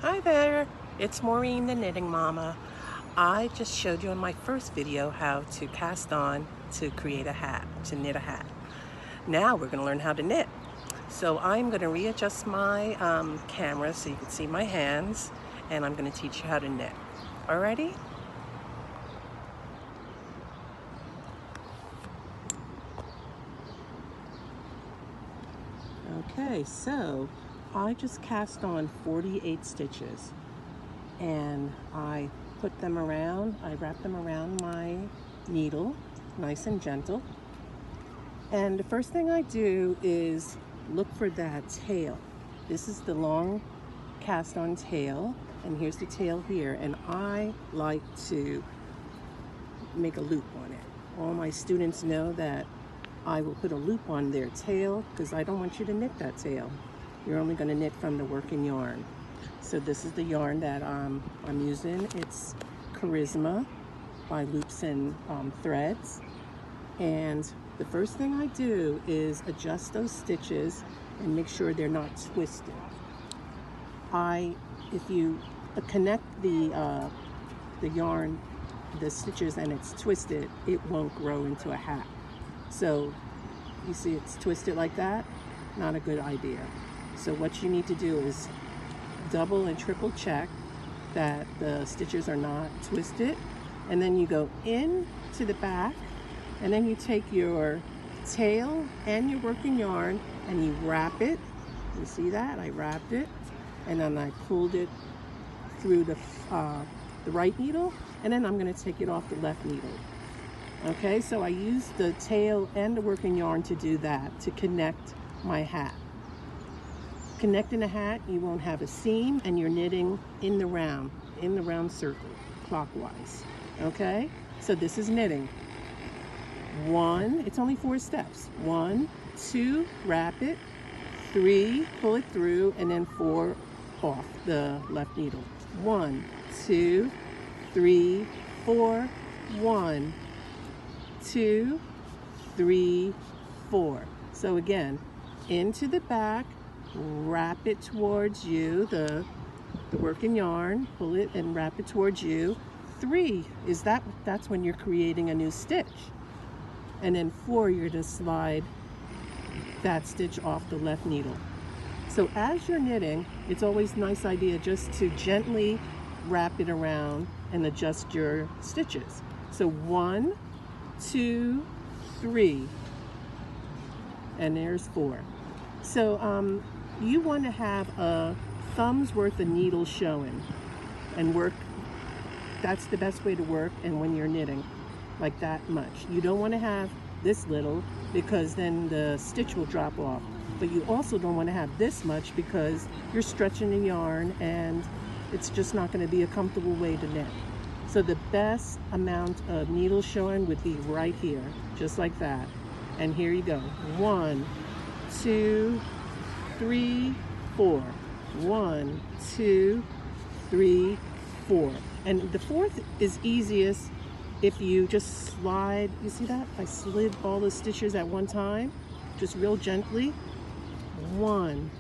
Hi there, it's Maureen the Knitting Mama. I just showed you in my first video how to cast on to create a hat, to knit a hat. Now we're going to learn how to knit. So I'm going to readjust my camera so you can see my hands, and I'm going to teach you how to knit. Alrighty? Okay, so I just cast on 48 stitches and I put them around, I wrap them around my needle, nice and gentle. And the first thing I do is look for that tail. This is the long cast on tail, and here's the tail here, and I like to make a loop on it. All my students know that I will put a loop on their tail because I don't want you to knit that tail. You're only going to knit from the working yarn. So this is the yarn that I'm using. It's Charisma by Loops and Threads. And the first thing I do is adjust those stitches and make sure they're not twisted. If you connect the yarn, the stitches, and it's twisted, it won't grow into a hat. So you see it's twisted like that, not a good idea. So what you need to do is double and triple check that the stitches are not twisted, and then you go in to the back, and then you take your tail and your working yarn and you wrap it. You see that? I wrapped it, and then I pulled it through the right needle, and then I'm going to take it off the left needle. Okay, so I use the tail and the working yarn to do that, to connect my hat. Connecting a hat, you won't have a seam, and you're knitting in the round circle, clockwise. Okay, so this is knitting. 1, it's only 4 steps. 1, 2, wrap it. 3, pull it through, and then 4 off the left needle. 1, 2, 3, 4. 1, 2, 3, 4. So again, into the back, wrap it towards you, the working yarn, pull it and wrap it towards you. 3 is that's when you're creating a new stitch. And then 4, you're to slide that stitch off the left needle. So as you're knitting, it's always a nice idea just to gently wrap it around and adjust your stitches. So 1, 2, 3, and there's 4. So you want to have a thumb's worth of needle showing and work. That's the best way to work, and when you're knitting like that much. You don't want to have this little because then the stitch will drop off, but you also don't want to have this much because you're stretching the yarn and it's just not going to be a comfortable way to knit. So the best amount of needle showing would be right here, just like that. And here you go. 1, 2, 3, 4. 1, 2, 3, 4. And the 4th is easiest if you just slide. You see that? I slid all the stitches at one time, just real gently. 1,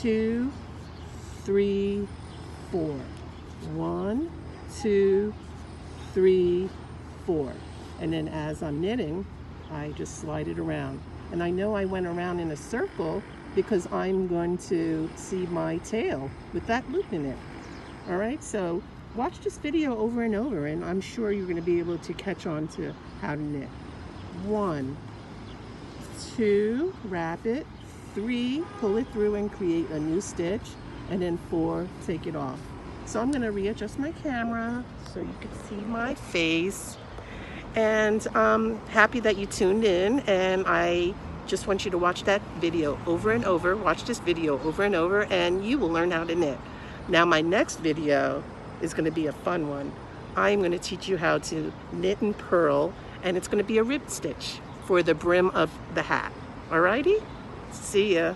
2, 3, 4. 1, 2, 3, 4. And then as I'm knitting, I just slide it around. And I know I went around in a circle because I'm going to see my tail with that loop in it. All right, so watch this video over and over, and I'm sure you're going to be able to catch on to how to knit. 1, 2, wrap it. 3, pull it through and create a new stitch. And then 4, take it off. So I'm going to readjust my camera so you can see my face. And I'm happy that you tuned in, and I just want you to watch that video over and over. Watch this video over and over, and you will learn how to knit. Now my next video is going to be a fun one. I'm going to teach you how to knit and purl, and it's going to be a rib stitch for the brim of the hat. Alrighty? See ya.